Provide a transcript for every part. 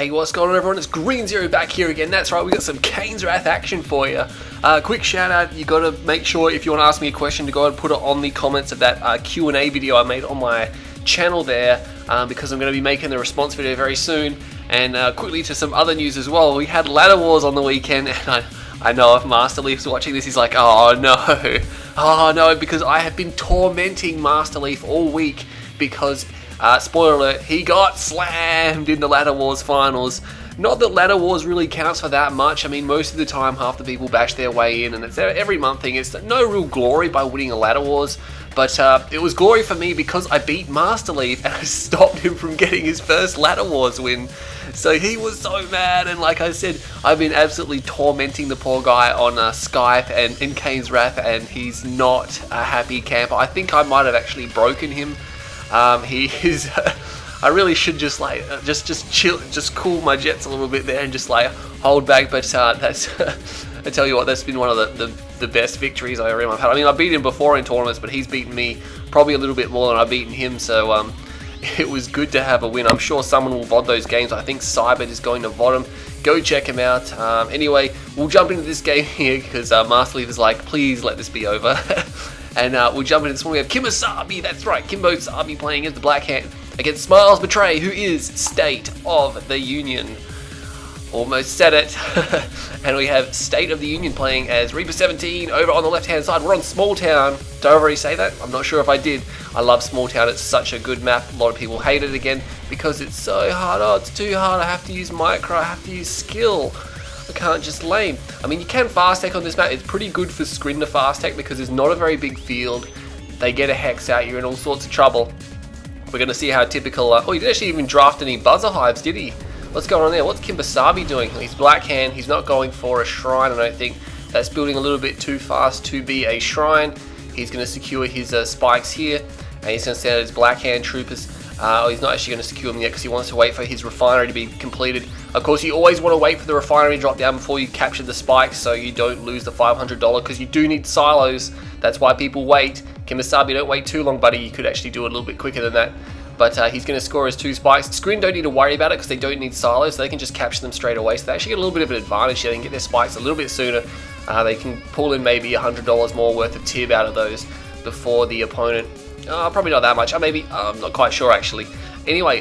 Hey, what's going on everyone? It's Green Zero back here again. That's right, we got some Kane's Wrath action for you. Quick shout out, you got to make sure if you want to ask me a question to go ahead and put it on the comments of that Q&A video I made on my channel there, because I'm going to be making the response video very soon. And quickly to some other news as well, we had Ladder Wars on the weekend, and I know if Master Leaf's watching this, he's like, oh no, because I have been tormenting Master Leaf all week because, spoiler alert, he got slammed in the Ladder Wars finals. Not that Ladder Wars really counts for that much. I mean, most of the time, half the people bash their way in, and it's every month thing. It's no real glory by winning a Ladder Wars, but it was glory for me because I beat Master Leaf and I stopped him from getting his first Ladder Wars win. So he was so mad, and like I said, I've been absolutely tormenting the poor guy on Skype and in Kane's Wrath, and he's not a happy camper. I think I might have actually broken him. He is. I really should just like just chill, just cool my jets a little bit there and just like hold back. But that's I tell you what, that's been one of the best victories I've ever had. I mean, I beat him before in tournaments, but he's beaten me probably a little bit more than I've beaten him. So it was good to have a win. I'm sure someone will VOD those games. I think KiMOsaBE is going to VOD them. Go check him out. Anyway, we'll jump into this game here because Master Leaf is like, please let this be over. And we'll jump into this one. We have KiMOsaBE, that's right, KiMOsaBE playing as the Black Hand against SmilesBetray, who is State of the Union. Almost said it. And we have State of the Union playing as Reaper17 over on the left-hand side. We're on Small Town. Did I already say that? I'm not sure if I did. I love Small Town. It's such a good map. A lot of people hate it again because it's so hard. Oh, it's too hard. I have to use micro. I have to use skill. I can't just lane. I mean, you can fast tech on this map. It's pretty good for screen to fast tech because there's not a very big field. They get a hex out, you're in all sorts of trouble. We're going to see how typical... oh, he didn't actually even draft any buzzer hives, did he? What's going on there? What's KiMOsaBE doing? He's Black Hand. He's not going for a shrine, I don't think. That's building a little bit too fast to be a shrine. He's going to secure his spikes here, and he's going to send out his Black Hand troopers. Oh, he's not actually going to secure them yet because he wants to wait for his refinery to be completed. Of course, you always want to wait for the refinery to drop down before you capture the spikes so you don't lose the $500 because you do need silos. That's why people wait. KiMOsaBE, don't wait too long, buddy. You could actually do it a little bit quicker than that. But he's going to score his 2 spikes. Screen don't need to worry about it because they don't need silos, so they can just capture them straight away. So they actually get a little bit of an advantage here. They can get their spikes a little bit sooner. They can pull in maybe $100 more worth of tib out of those before the opponent. Probably not that much. Maybe, I'm not quite sure actually. Anyway,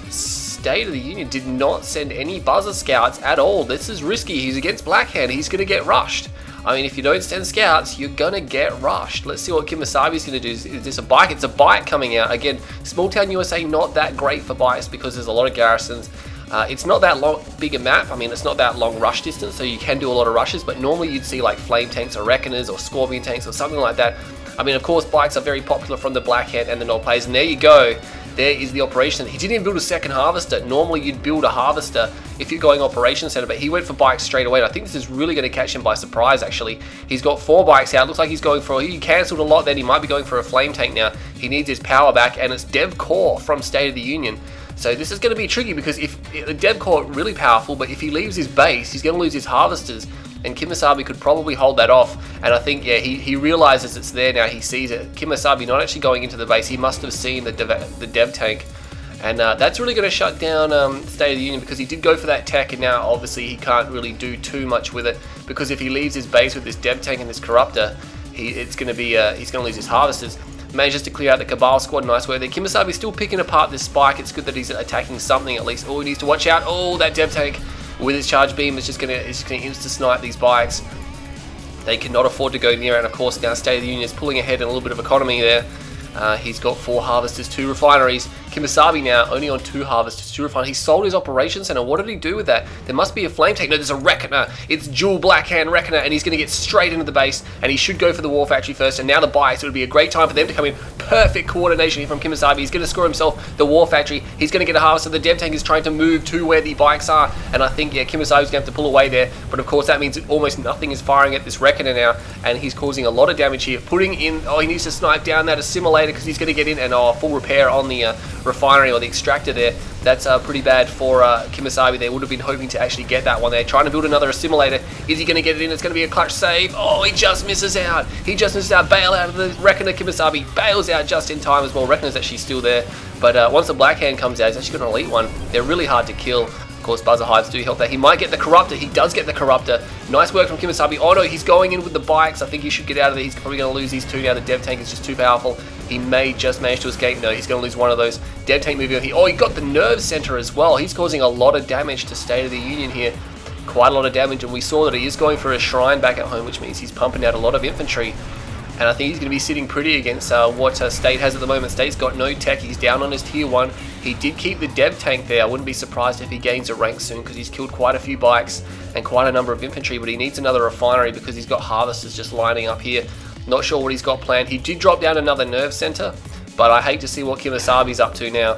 State of the Union did not send any buzzer scouts at all. This is risky. He's against Black Hand. He's going to get rushed. I mean, if you don't send scouts, you're going to get rushed. Let's see what KiMOsaBE is going to do. Is this a bike? It's a bike coming out. Again, Small Town USA, not that great for bikes because there's a lot of garrisons. It's not that long, big a map. I mean, it's not that long rush distance, so you can do a lot of rushes, but normally you'd see like flame tanks or reckoners or scorpion tanks or something like that. I mean, of course, bikes are very popular from the Black Hand and the Null players, and there you go. There is the operation. He didn't even build a second harvester. Normally, you'd build a harvester if you're going operation center, but he went for bikes straight away. And I think this is really going to catch him by surprise, actually. He's got 4 bikes out. Looks like he's going for... He cancelled a lot then. He might be going for a flame tank now. He needs his power back, and it's Dev Core from State of the Union. So this is going to be tricky because if the Dev Core really powerful, but if he leaves his base, he's going to lose his harvesters. And KiMOsaBE could probably hold that off. And I think, yeah, he realizes it's there now. He sees it. KiMOsaBE not actually going into the base. He must have seen the dev tank. And that's really going to shut down State of the Union because he did go for that tech, and now obviously he can't really do too much with it because if he leaves his base with this dev tank and this corruptor, he's going to lose his harvesters. Manages to clear out the Cabal squad, nice work there. KiMOsaBE is still picking apart this spike. It's good that he's attacking something at least. Oh, he needs to watch out. Oh, that dev tank with his charge beam is just going to insta snipe these bikes. They cannot afford to go near it, and of course now State of the Union is pulling ahead in a little bit of economy there. He's got 4 harvesters, 2 refineries. KiMOsaBE now only on 2 harvesters, 2 refineries. He sold his operations center. What did he do with that? There must be a flame tank. No, there's a reckoner. It's dual Black Hand reckoner, and he's going to get straight into the base, and he should go for the war factory first. And now the bikes. It would be a great time for them to come in. Perfect coordination here from KiMOsaBE. He's going to score himself the war factory. He's going to get a harvester. The dev tank is trying to move to where the bikes are, and I think, yeah, KiMOsaBE is going to have to pull away there. But of course, that means that almost nothing is firing at this reckoner now, and he's causing a lot of damage here. Putting in, oh, he needs to snipe down that assimilator because he's going to get in, and full repair on the refinery or the extractor there. That's pretty bad for KiMOsaBE. They would have been hoping to actually get that one there. Trying to build another assimilator. Is he going to get it in? It's going to be a clutch save. Oh, he just misses out. He just misses out. Bail out of the Reckoner. KiMOsaBE bails out just in time as well. Reckoner's actually still there. But once the Black Hand comes out, he's actually got an elite one. They're really hard to kill. Of course, Buzzer Hives do help that. He might get the Corruptor. He does get the Corruptor. Nice work from KiMOsaBE. Oh no, he's going in with the bikes. I think he should get out of there. He's probably going to lose these two now. The Dev Tank is just too powerful. He may just manage to escape. No, he's going to lose one of those. Dev Tank moving on here. Oh, he got the Nerve Center as well. He's causing a lot of damage to State of the Union here. Quite a lot of damage, and we saw that he is going for a Shrine back at home, which means he's pumping out a lot of infantry. And I think he's going to be sitting pretty against what State has at the moment. State's got no tech. He's down on his tier 1. He did keep the Dev Tank there. I wouldn't be surprised if he gains a rank soon, because he's killed quite a few bikes and quite a number of infantry, but he needs another refinery because he's got harvesters just lining up here. Not sure what he's got planned. He did drop down another Nerve Center, but I hate to see what KiMOsaBE's up to now.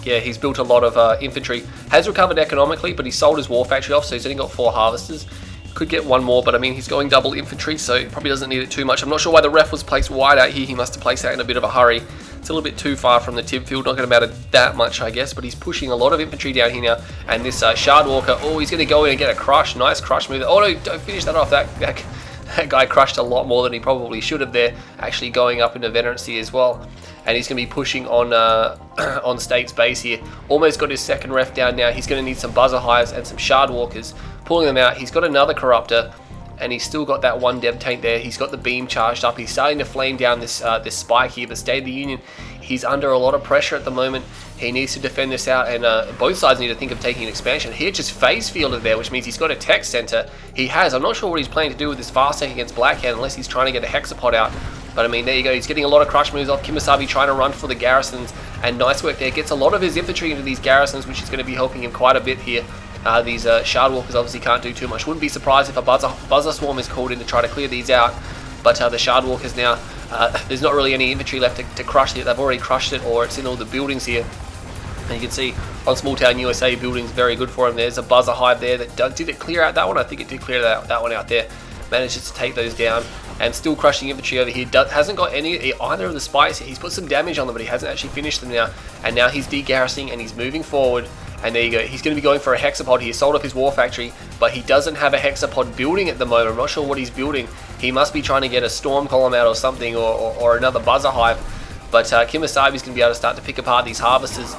Yeah, he's built a lot of infantry. Has recovered economically, but he sold his war factory off, so he's only got 4 harvesters. Could get one more, but I mean, he's going double infantry, so he probably doesn't need it too much. I'm not sure why the ref was placed wide out here. He must have placed that in a bit of a hurry. It's a little bit too far from the tib field. Not going to matter that much, I guess, but he's pushing a lot of infantry down here now. And this Shard Walker, oh, he's going to go in and get a crush. Nice crush move. Oh, no, don't finish that off. That guy crushed a lot more than he probably should have there, actually going up into veterancy as well. And he's going to be pushing on on State's base here. Almost got his second ref down now. He's going to need some Buzzer Hives and some Shard Walkers. Pulling them out. He's got another Corruptor, and he's still got that one Dev Tank there. He's got the beam charged up. He's starting to flame down this this spike here, but State of the Union, he's under a lot of pressure at the moment. He needs to defend this out, and both sides need to think of taking an expansion. He just phase fielded there, which means he's got a tech center. He has. I'm not sure what he's planning to do with this fast tech against Blackhand, unless he's trying to get a Hexapod out. But I mean, there you go. He's getting a lot of crush moves off. KiMOsaBE trying to run for the garrisons, and nice work there. Gets a lot of his infantry into these garrisons, which is going to be helping him quite a bit here. These Shard Walkers obviously can't do too much. Wouldn't be surprised if a Buzzer Swarm is called in to try to clear these out. But the Shard Walkers now, there's not really any infantry left to crush it. They've already crushed it, or it's in all the buildings here. And you can see on Small Town USA, buildings very good for him. There's a Buzzer Hive there. Did it clear out that one? I think it did clear that one out there. Manages to take those down. And still crushing infantry over here. Hasn't got either of the spikes. He's put some damage on them, but he hasn't actually finished them now. And now he's de-garrisoning and he's moving forward. And there you go. He's going to be going for a Hexapod here. Sold off his war factory, but he doesn't have a Hexapod building at the moment. I'm not sure what he's building. He must be trying to get a Storm Column out or something, or another Buzzer Hive. But KiMOsaBE is going to be able to start to pick apart these harvesters.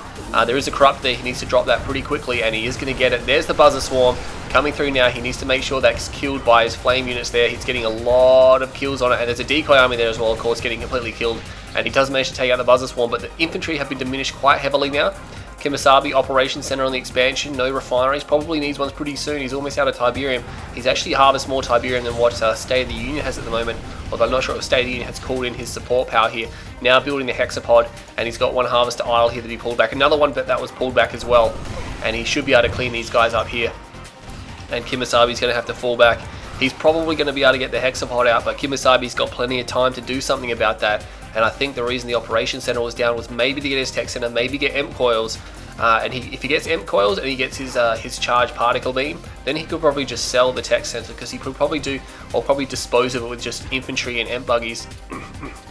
There is a Corrupt there. He needs to drop that pretty quickly, and he is going to get it. There's the Buzzer Swarm coming through now. He needs to make sure that's killed by his flame units there. He's getting a lot of kills on it, and there's a decoy army there as well, of course, getting completely killed. And he does manage to take out the Buzzer Swarm, but the infantry have been diminished quite heavily now. KiMOsaBE Operations Center on the expansion, no refineries, probably needs ones pretty soon. He's almost out of Tiberium. He's actually harvested more Tiberium than what State of the Union has at the moment, although I'm not sure if State of the Union has called in his support power here. Now building the Hexapod, and he's got one harvester idle here that he pulled back, another one that was pulled back as well, and he should be able to clean these guys up here. And KiMOsaBE's going to have to fall back. He's probably going to be able to get the Hexapod out, but KiMOsaBE's got plenty of time to do something about that. And I think the reason the Operations Center was down was maybe to get his Tech Center, maybe get Emp Coils. And if he gets Emp Coils and he gets his Charge Particle Beam, then he could probably just sell the Tech Center, because he could probably dispose of it with just infantry and Emp Buggies.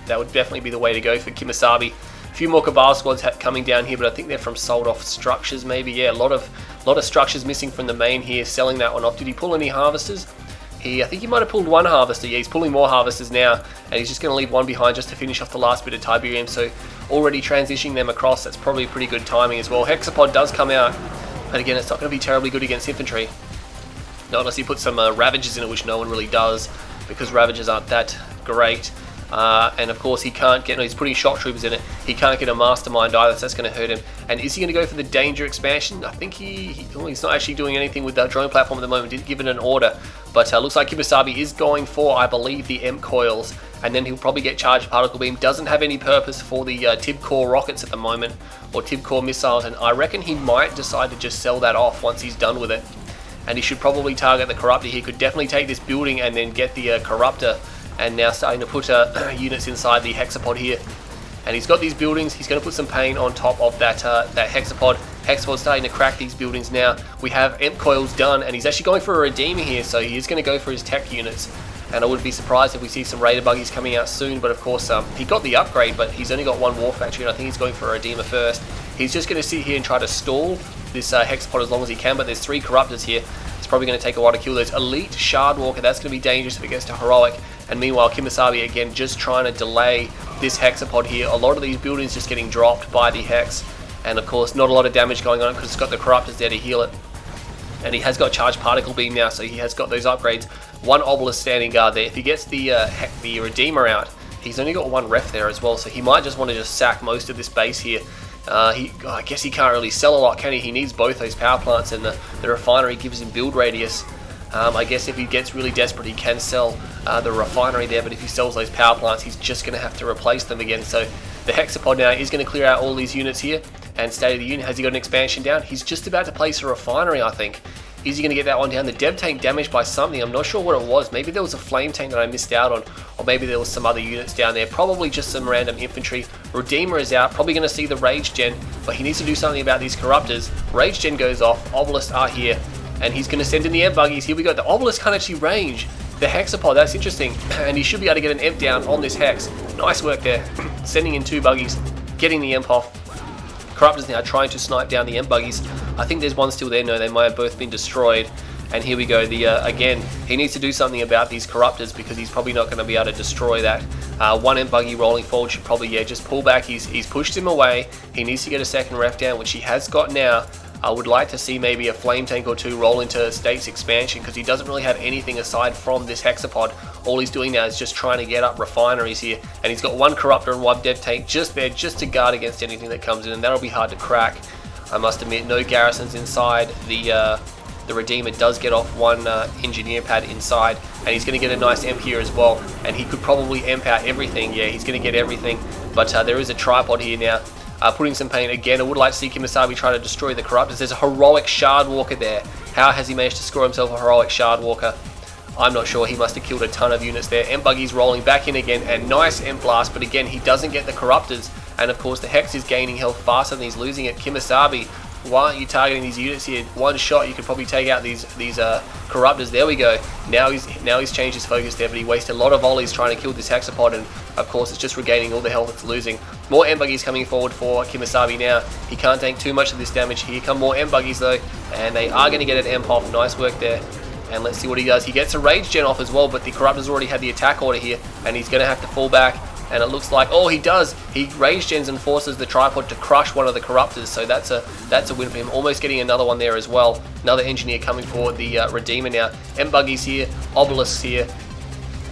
That would definitely be the way to go for KiMOsaBE. A few more Cabal squads coming down here, but I think they're from sold off structures maybe. Yeah, a lot of structures missing from the main here, selling that one off. Did he pull any harvesters? I think he might have pulled one harvester. Yeah, he's pulling more harvesters now, and he's just going to leave one behind just to finish off the last bit of Tiberium. So already transitioning them across, that's probably pretty good timing as well. Hexapod does come out, but again, it's not going to be terribly good against infantry. Not unless he puts some Ravagers in it, which no one really does, because Ravagers aren't that great. And of course he can't get, no, he's putting shock troopers in it. He can't get a mastermind either, so that's going to hurt him. And is he going to go for the danger expansion? I think he's not actually doing anything with that drone platform at the moment. Didn't give it an order, but looks like KiMOsaBE is going for, I believe, the Emp Coils, and then he'll probably get Charged Particle Beam. Doesn't have any purpose for the Tib Core rockets at the moment, or Tib Core missiles, and I reckon he might decide to just sell that off once he's done with it. And he should probably target the Corruptor. He could definitely take this building and then get the Corruptor. And now starting to put units inside the Hexapod here. And he's got these buildings. He's going to put some pain on top of that Hexapod. Hexapod's starting to crack these buildings now. We have Emp Coils done, and he's actually going for a Redeemer here, so he is going to go for his tech units. And I wouldn't be surprised if we see some Raider Buggies coming out soon, but of course he got the upgrade, but he's only got one War Factory, and I think he's going for a Redeemer first. He's just going to sit here and try to stall this Hexapod as long as he can, but there's 3 Corruptors here. It's probably going to take a while to kill those. Elite Shard Walker, that's going to be dangerous if it gets to Heroic. And meanwhile, KiMOsaBE again just trying to delay this Hexapod here. A lot of these buildings just getting dropped by the Hex. And of course, not a lot of damage going on because it's got the Corruptors there to heal it. And he has got Charged Particle Beam now, so he has got those upgrades. One Obelisk standing guard there. If he gets the Redeemer out, he's only got one ref there as well, so he might just want to just sack most of this base here. I guess he can't really sell a lot, can he? He needs both those power plants, and the refinery gives him build radius. I guess if he gets really desperate, he can sell the refinery there, but if he sells those power plants, he's just going to have to replace them again. So the Hexapod now is going to clear out all these units here. And State of the Union, has he got an expansion down? He's just about to place a refinery, I think. Is he going to get that one down? The Dev Tank damaged by something. I'm not sure what it was. Maybe there was a Flame Tank that I missed out on, or maybe there was some other units down there. Probably just some random infantry. Redeemer is out. Probably going to see the Rage Gen, but he needs to do something about these Corruptors. Rage Gen goes off. Obelisks are here, and he's going to send in the Emp Buggies. Here we go. The Obelisk can't actually range the Hexapod. That's interesting, and he should be able to get an Emp down on this Hex. Nice work there. Sending in 2 Buggies, getting the Emp off. Corruptors now trying to snipe down the Emp Buggies. I think there's one still there. No, they might have both been destroyed. And here we go. Again, he needs to do something about these Corruptors because he's probably not going to be able to destroy that. One Emp Buggy rolling forward should probably, just pull back. He's pushed him away. He needs to get a second ref down, which he has got now. I would like to see maybe a Flame Tank or 2 roll into State's expansion because he doesn't really have anything aside from this Hexapod. All he's doing now is just trying to get up refineries here, and he's got 1 Corruptor and 1 Dev Tank just there just to guard against anything that comes in, and that'll be hard to crack. I must admit, no garrisons inside. The Redeemer does get off 1 engineer pad inside, and he's going to get a nice Emp here as well, and he could probably Emp out everything. Yeah, he's going to get everything, but there is a tripod here now. Putting some pain again. I would like to see KiMOsaBE try to destroy the Corruptors. There's a heroic Shard Walker there. How has he managed to score himself a heroic Shard Walker? I'm not sure. He must have killed a ton of units there. Emp Buggy's rolling back in again, and nice Emp Blast, but again, he doesn't get the Corruptors, and of course the Hex is gaining health faster than he's losing it. KiMOsaBE, why aren't you targeting these units here? One shot, you could probably take out these Corruptors. There we go. Now he's changed his focus there, but he wasted a lot of volleys trying to kill this Hexapod, and of course it's just regaining all the health it's losing. More Emp Buggies coming forward for KiMOsaBE now. He can't take too much of this damage. Here come more Emp Buggies though, and they are going to get an Emp off. Nice work there. And let's see what he does. He gets a Rage Gen off as well, but the Corruptors already had the attack order here, and he's going to have to fall back. And it looks like, oh, he does. He Rage Gens and forces the tripod to crush one of the Corruptors, so that's a win for him. Almost getting another one there as well. Another engineer coming forward, the Redeemer now. Emp Buggies here, Obelisks here.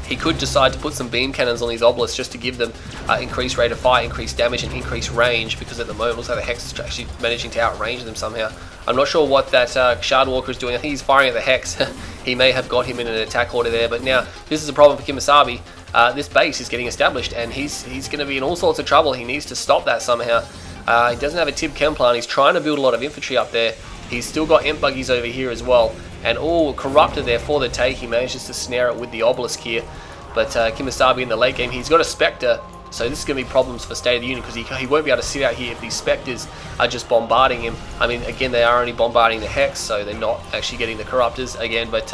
He could decide to put some beam cannons on these Obelisks just to give them increased rate of fire, increased damage, and increased range, because at the moment it looks like the Hex is actually managing to outrange them somehow. I'm not sure what that Shard Walker is doing. I think he's firing at the Hex. He may have got him in an attack order there, but now this is a problem for KiMOsaBE. This base is getting established, and he's going to be in all sorts of trouble. He needs to stop that somehow. He doesn't have a Tib Chem plant. He's trying to build a lot of infantry up there. He's still got Emp Buggies over here as well. And Corruptor there for the take. He manages to snare it with the Obelisk here. But KiMOsaBE in the late game, he's got a Spectre. So this is going to be problems for State of the Union, because he won't be able to sit out here if these Spectres are just bombarding him. I mean, again, they are only bombarding the Hex, so they're not actually getting the Corruptors again, but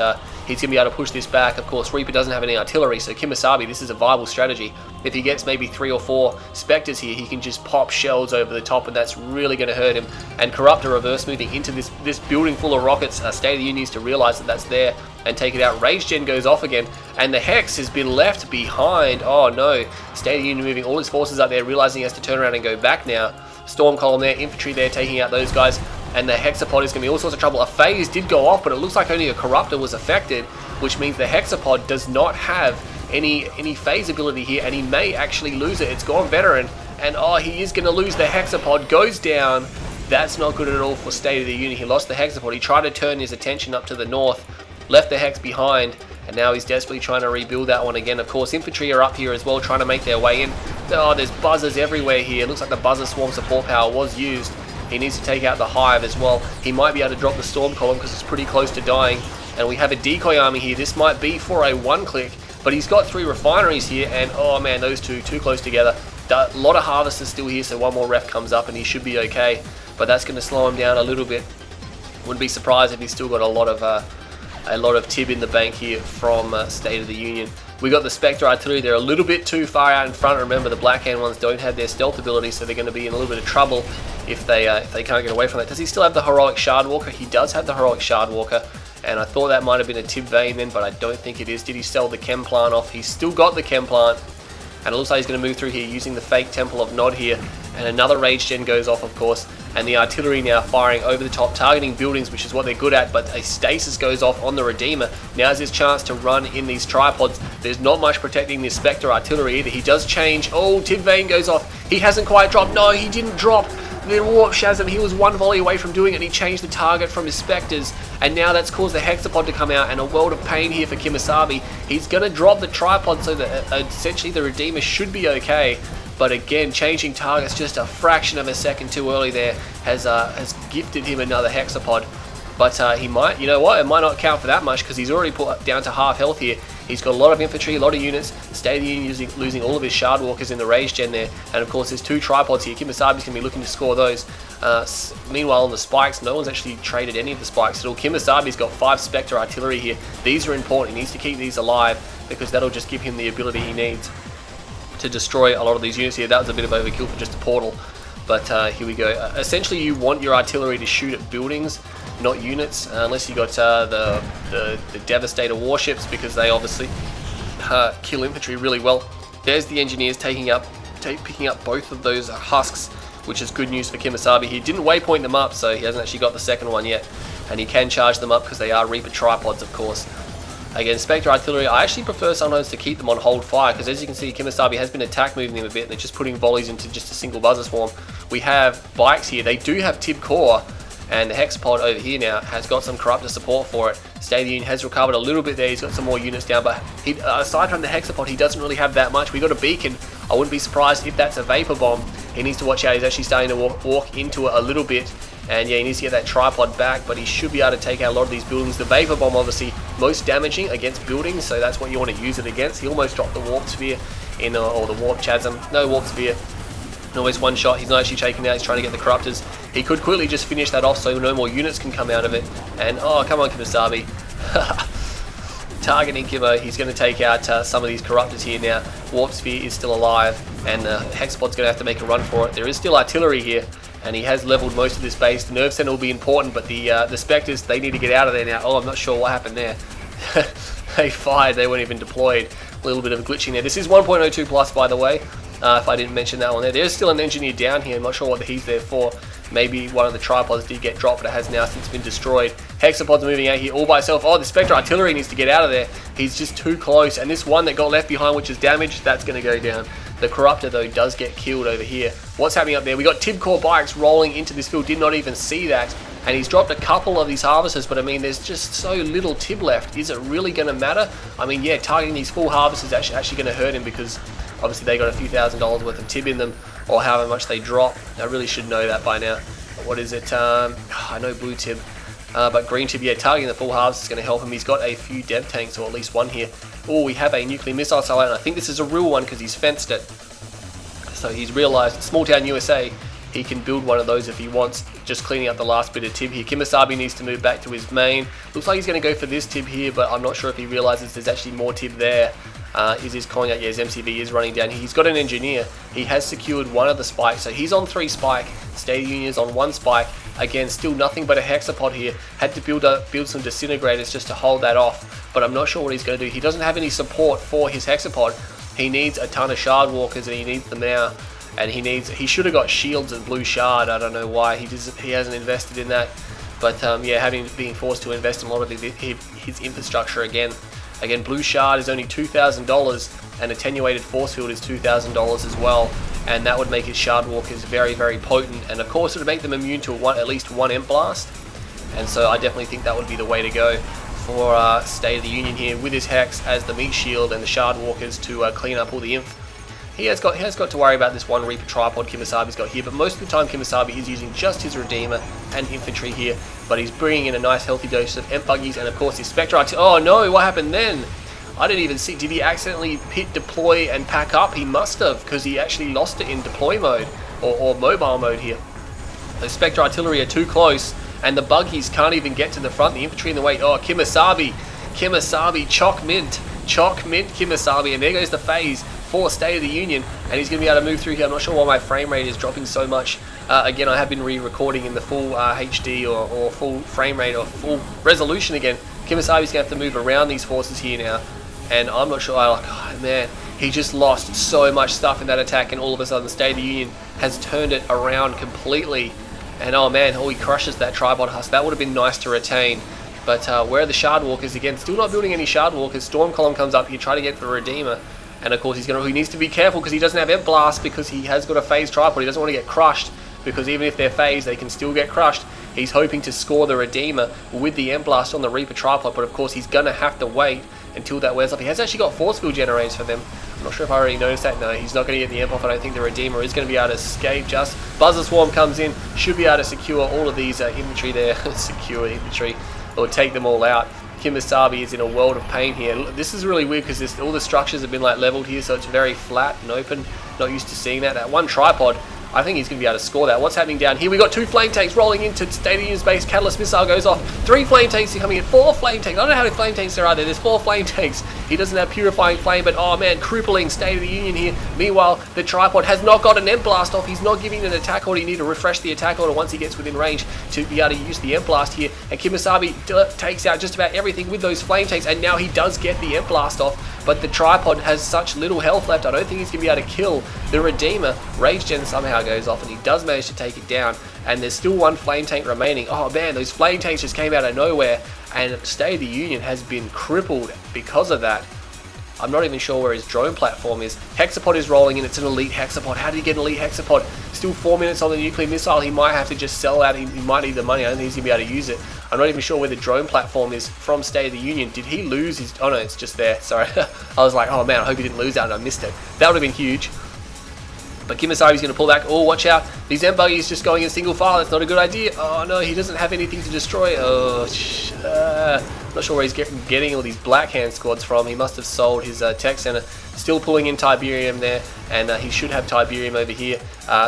he's going to be able to push this back. Of course, Reaper doesn't have any artillery, so KiMOsaBE, this is a viable strategy. If he gets maybe 3 or 4 Spectres here, he can just pop shells over the top, and that's really going to hurt him. And Corruptor reverse moving into this building full of rockets. State of the Union needs to realize that that's there and take it out. Rage Gen goes off again, and the Hex has been left behind. Oh no, State of the Union moving all his forces up there, realizing he has to turn around and go back now. Storm Column there, infantry there, taking out those guys, and the Hexapod is going to be all sorts of trouble. A phase did go off, but it looks like only a Corruptor was affected, which means the Hexapod does not have any phase ability here, and he may actually lose it. It's gone veteran, and oh, he is going to lose. The Hexapod goes down. That's not good at all for State of the Union. He lost the Hexapod. He tried to turn his attention up to the north, left the Hex behind, and now he's desperately trying to rebuild that one again. Of course, infantry are up here as well, trying to make their way in. Oh, there's buzzers everywhere here. It looks like the buzzer swarm support power was used. He needs to take out the Hive as well. He might be able to drop the Storm Column because it's pretty close to dying. And we have a decoy army here. This might be for a one-click, but he's got 3 refineries here, and oh man, those two too close together. A lot of harvesters still here, so one more ref comes up and he should be okay. But that's going to slow him down a little bit. Wouldn't be surprised if he's still got a lot of Tib in the bank here from State of the Union. We got the Spectre artillery. They're a little bit too far out in front. Remember, the Blackhand ones don't have their stealth ability, so they're going to be in a little bit of trouble if they can't get away from that. Does he still have the heroic Shard Walker? He does have the heroic Shard Walker, and I thought that might have been a Tib Vane then, but I don't think it is. Did he sell the Chem plant off? He's still got the Chem plant, and it looks like he's going to move through here using the fake Temple of Nod here. And another Rage Gen goes off, of course, and the artillery now firing over the top, targeting buildings, which is what they're good at, but a stasis goes off on the Redeemer. Now's his chance to run in these tripods. There's not much protecting this Spectre artillery either. He does change. Oh, Tib Vane goes off. He hasn't quite dropped. No, he didn't drop. The Warp Shazam, he was one volley away from doing it, and he changed the target from his Spectres, and now that's caused the Hexapod to come out, and a world of pain here for KiMOsaBE. He's going to drop the tripod so that essentially the Redeemer should be okay, but again, changing targets just a fraction of a second too early there has gifted him another Hexapod. But he might, you know what, it might not count for that much because he's already put down to half health here. He's got a lot of infantry, a lot of units. State of the Union losing all of his Shard Walkers in the Rage Gen there. And of course there's 2 tripods here. KiMOsaBE's going to be looking to score those. Meanwhile on the spikes, no one's actually traded any of the spikes at all. KiMOsaBE's got 5 Spectre artillery here. These are important. He needs to keep these alive because that'll just give him the ability he needs to destroy a lot of these units here. That was a bit of overkill for just a portal. But here we go. Essentially you want your artillery to shoot at buildings, not units, unless you got the Devastator warships, because they obviously kill infantry really well. There's the engineers picking up both of those husks, which is good news for KiMOsaBE. He didn't waypoint them up, so he hasn't actually got the second one yet, and he can charge them up because they are Reaper tripods, of course. Again, Spectre artillery, I actually prefer sometimes to keep them on hold fire, because as you can see, KiMOsaBE has been attack moving them a bit, and they're just putting volleys into just a single buzzer swarm. We have bikes here. They do have Tib Core, and the Hexapod over here now has got some Corruptor support for it. State of the Union has recovered a little bit there. He's got some more units down, but aside from the Hexapod, he doesn't really have that much. We got a beacon. I wouldn't be surprised if that's a Vapor Bomb. He needs to watch out. He's actually starting to walk into it a little bit. And yeah, he needs to get that tripod back, but he should be able to take out a lot of these buildings. The Vapor Bomb obviously most damaging against buildings, so that's what you want to use it against. He almost dropped the Warp Sphere or the Warp Chasm. No Warp Sphere. Always one shot. He's not actually taking out. He's trying to get the Corruptors. He could quickly just finish that off so no more units can come out of it. And oh, come on, KiMOsaBE. Targeting Kimo. He's going to take out some of these Corruptors here now. Warp Sphere is still alive, and the Hexapod's going to have to make a run for it. There is still artillery here, and he has leveled most of this base. The Nerve Center will be important, but the Spectres, they need to get out of there now. Oh, I'm not sure what happened there. They fired. They weren't even deployed. A little bit of glitching there. This is 1.02 plus, by the way. If I didn't mention that one there. There's still an engineer down here. I'm not sure what he's there for. Maybe one of the tripods did get dropped, but it has now since been destroyed. Hexapod's moving out here all by itself. Oh, the Spectre artillery needs to get out of there. He's just too close. And this one that got left behind, which is damaged, that's going to go down. The Corruptor, though, does get killed over here. What's happening up there? We got Tib Core bikes rolling into this field. Did not even see that. And he's dropped a couple of these harvesters, but I mean, there's just so little Tib left. Is it really going to matter? I mean, yeah, targeting these full harvesters is actually going to hurt him, because obviously they got a few $1,000s worth of Tib in them, or however much they drop. I really should know that by now. What is it? I know blue Tib, but green Tib, yeah, targeting the full harvest is going to help him. He's got a few dev tanks, or at least one here. Oh, we have a nuclear missile silo, and I think this is a real one because he's fenced it. So he's realised, small town USA, he can build one of those if he wants, just cleaning up the last bit of Tib here. KiMOsaBE needs to move back to his main. Looks like he's going to go for this Tib here, but I'm not sure if he realises there's actually more Tib there. Is his calling out? Yeah, his MCV is running down. He's got an engineer. He has secured one of the spikes, so he's on 3 spike. State of the Union is on 1 spike. Again, still nothing but a Hexapod here. Had to build some disintegrators just to hold that off, but I'm not sure what he's going to do. He doesn't have any support for his Hexapod. He needs a ton of Shard Walkers, and he needs them now. And he should have got shields and blue shard. I don't know why he hasn't invested in that. But yeah, being forced to invest in a lot of his infrastructure again. Again, blue shard is only $2,000, and attenuated force field is $2,000 as well. And that would make his Shard Walkers very, very potent. And of course, it would make them immune to at least one Imp Blast. And so I definitely think that would be the way to go for State of the Union here, with his Hex as the meat shield and the Shard Walkers to clean up all the Imp. He has got to worry about this one Reaper tripod KiMOsaBE's got here, but most of the time KiMOsaBE is using just his Redeemer and infantry here, but he's bringing in a nice healthy dose of Imp Buggies and of course his Spectre. Oh no, what happened then? I didn't even see. Did he accidentally hit deploy and pack up? He must have, because he actually lost it in deploy mode or mobile mode here. The Spectre artillery are too close, and the Buggies can't even get to the front. The infantry in the way. Oh, KiMOsaBE, chock mint KiMOsaBE, and there goes the phase for State of the Union, and he's going to be able to move through here. I'm not sure why my frame rate is dropping so much. Again, I have been re-recording in the full HD or full frame rate or full resolution again. KiMOsaBE's going to have to move around these forces here now, and I'm not sure. Oh man, he just lost so much stuff in that attack, and all of a sudden State of the Union has turned it around completely. And oh man, he crushes that tripod husk. That would have been nice to retain. But where are the shard walkers? Again, still not building any shard walkers. Storm column comes up here, try to get the Redeemer. And of course he needs to be careful because he doesn't have Imp Blast, because he has got a phase tripod. He doesn't want to get crushed, because even if they're phased, they can still get crushed. He's hoping to score the Redeemer with the Imp Blast on the Reaper tripod, but of course he's going to have to wait until that wears off. He has actually got force field generators for them. I'm not sure if I already noticed that. No, he's not going to get the Imp off. I don't think the Redeemer is going to be able to escape. Just Buzzer Swarm comes in, should be able to secure all of these infantry there. Secure infantry, or take them all out. KiMOsaBE is in a world of pain here. This is really weird because all the structures have been like leveled here, so it's very flat and open. Not used to seeing that. That one tripod, I think he's going to be able to score that. What's happening down here? We got 2 flame tanks rolling into State of the Union's base. Catalyst missile goes off. 3 flame tanks are coming in. 4 flame tanks. I don't know how many flame tanks there are there. There's 4 flame tanks. He doesn't have purifying flame, but oh man, crippling State of the Union here. Meanwhile, the tripod has not got an Imp Blast off. He's not giving an attack order. You need to refresh the attack order once he gets within range to be able to use the Imp Blast here. And KiMOsaBE takes out just about everything with those flame tanks, and now he does get the Imp Blast off. But the tripod has such little health left, I don't think he's going to be able to kill the Redeemer. Rage Gen somehow goes off, and he does manage to take it down. And there's still 1 flame tank remaining. Oh man, those flame tanks just came out of nowhere. And State of the Union has been crippled because of that. I'm not even sure where his drone platform is. Hexapod is rolling in. It's an elite Hexapod. How did he get an elite Hexapod? Still 4 minutes on the nuclear missile. He might have to just sell out. He might need the money. I don't think he's going to be able to use it. I'm not even sure where the drone platform is from State of the Union. Did he lose his... Oh no, it's just there. Sorry. I was like, oh man, I hope he didn't lose that and I missed it. That would have been huge. But KiMOsaBE's going to pull back. Oh, watch out. These Imp buggies just going in single file. That's not a good idea. Oh no, he doesn't have anything to destroy. Oh, not sure where he's getting all these Black Hand squads from. He must have sold his tech center. Still pulling in Tiberium there, and he should have Tiberium over here.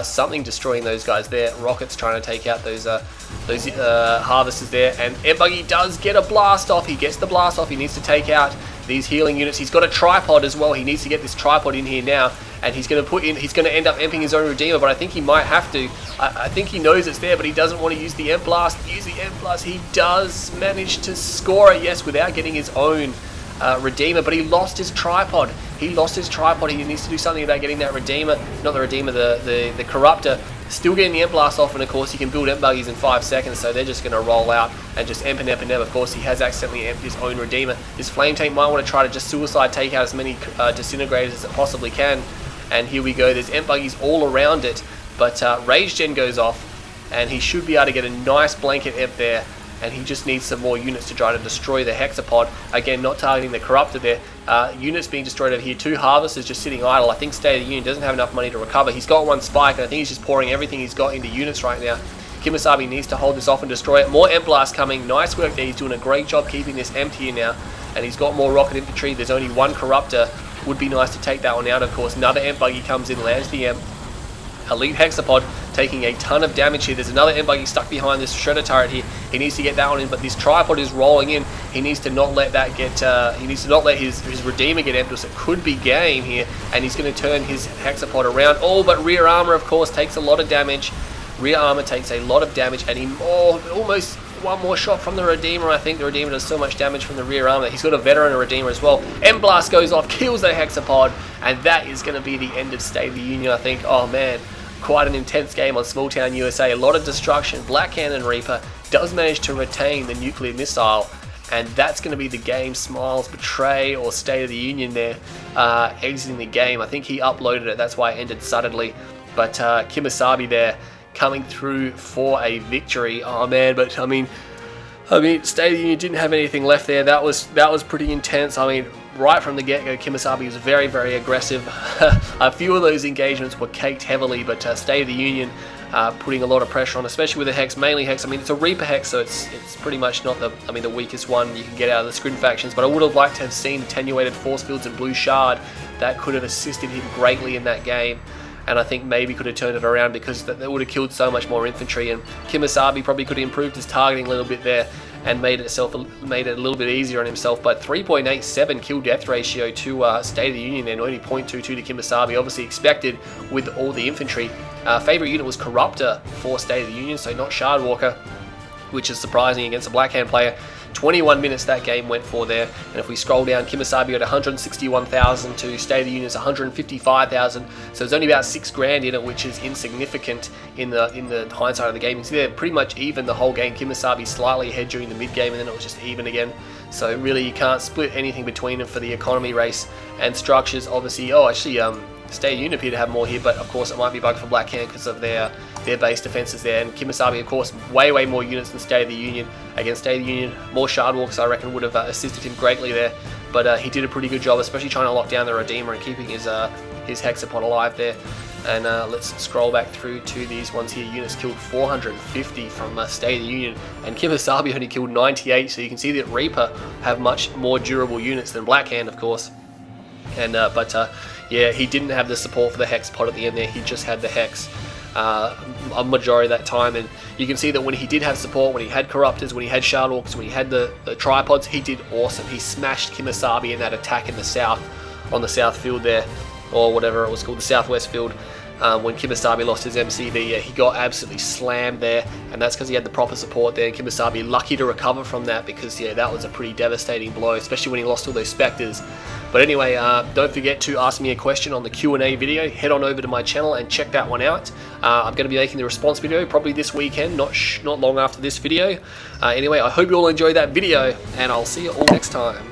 Something destroying those guys there. Rockets trying to take out those harvesters there, and Imp buggy does get a blast off. He gets the blast off. He needs to take out these healing units. He's got a tripod as well. He needs to get this tripod in here now, and he's going to end up emping his own Redeemer, but I think he might have to. I think he knows it's there, but he doesn't want to use the Imp Blast. Use the Imp Blast. He does manage to score it, yes, without getting his own Redeemer, but he lost his tripod. He lost his tripod. He needs to do something about getting that Redeemer, not the Redeemer, the Corruptor. Still getting the Imp Blast off, and of course he can build Imp buggies in 5 seconds, so they're just going to roll out and just Imp and Imp and Imp. Of course he has accidentally emptied his own Redeemer. His Flame Tank might want to try to just suicide take out as many Disintegrators as it possibly can. And here we go, there's Imp buggies all around it, but Rage Gen goes off, and he should be able to get a nice blanket Imp there, and he just needs some more units to try to destroy the Hexapod. Again, not targeting the Corruptor there. Units being destroyed over here. 2 Harvesters just sitting idle. I think State of the Union doesn't have enough money to recover. He's got 1 Spike, and I think he's just pouring everything he's got into units right now. KiMOsaBE needs to hold this off and destroy it. More Imp Blast coming. Nice work there. He's doing a great job keeping this empty here now, and he's got more Rocket Infantry. There's only 1 Corruptor. Would be nice to take that one out, of course. Another Imp buggy comes in, lands the Imp. Elite Hexapod taking a ton of damage here. There's another Imp buggy stuck behind this Shredder turret here. He needs to get that one in, but this tripod is rolling in. He needs to not let that get. He needs to not let his Redeemer get empty. So it could be game here, and he's going to turn his Hexapod around. Oh, but rear armor, of course, takes a lot of damage. Rear armor takes a lot of damage, and he almost 1 more shot from the Redeemer. I think the Redeemer does so much damage from the rear armor. He's got a veteran Redeemer as well. Imp Blast goes off, kills the Hexapod, and that is going to be the end of State of the Union, I think. Oh man, quite an intense game on Small Town USA. A lot of destruction. Black Cannon Reaper does manage to retain the nuclear missile, and that's going to be the game. SmilesBetray or State of the Union there, exiting the game. I think he uploaded it, that's why it ended suddenly. But KiMOsaBE there coming through for a victory. Oh man, but I mean, State of the Union didn't have anything left there. That was pretty intense. I mean, right from the get-go, KiMOsaBE was very, very aggressive. A few of those engagements were caked heavily, but State of the Union putting a lot of pressure on, especially with the Hex, mainly Hex. I mean, it's a Reaper Hex, so it's pretty much not the weakest one you can get out of the Scrin factions, but I would have liked to have seen attenuated force fields and blue shard. That could have assisted him greatly in that game. And I think maybe could have turned it around, because that would have killed so much more infantry, and KiMOsaBE probably could have improved his targeting a little bit there and made it a little bit easier on himself. But 3.87 kill death ratio to State of the Union, and only 0.22 to KiMOsaBE, obviously expected with all the infantry. Favorite unit was Corruptor for State of the Union, so not Shardwalker, which is surprising against a Blackhand player. 21 minutes that game went for there. And if we scroll down, KiMOsaBE at 161,000 to State of the Union's 155,000. So there's only about $6,000 in it, which is insignificant in the hindsight of the game. You see they're pretty much even the whole game. KiMOsaBE slightly ahead during the mid game, and then it was just even again. So really, you can't split anything between them for the economy race and structures. Obviously, State of the Union appear to have more here, but of course it might be bugged for Black Hand because of their base defenses there. And KiMOsaBE, of course, way more units than State of the Union. Against State of the Union, more Shardwalks, I reckon, would have assisted him greatly there. But he did a pretty good job, especially trying to lock down the Redeemer and keeping his Hexapod alive there. And let's scroll back through to these ones here. Units killed 450 from State of the Union, and KiMOsaBE only killed 98. So you can see that Reaper have much more durable units than Black Hand, of course. And yeah, he didn't have the support for the Hex pod at the end there. He just had the Hex a majority of that time. And you can see that when he did have support, when he had Corruptors, when he had Shardwalks, when he had the tripods, he did awesome. He smashed KiMOsaBE in that attack in the south, on the south field there, or whatever it was called, the southwest field. When KiMOsaBE lost his MCV, he got absolutely slammed there, and that's because he had the proper support there. And KiMOsaBE lucky to recover from that, because that was a pretty devastating blow, especially when he lost all those Spectres. But anyway, don't forget to ask me a question on the Q&A video. Head on over to my channel and check that one out. I'm going to be making the response video probably this weekend, not long after this video. Anyway, I hope you all enjoyed that video, and I'll see you all next time.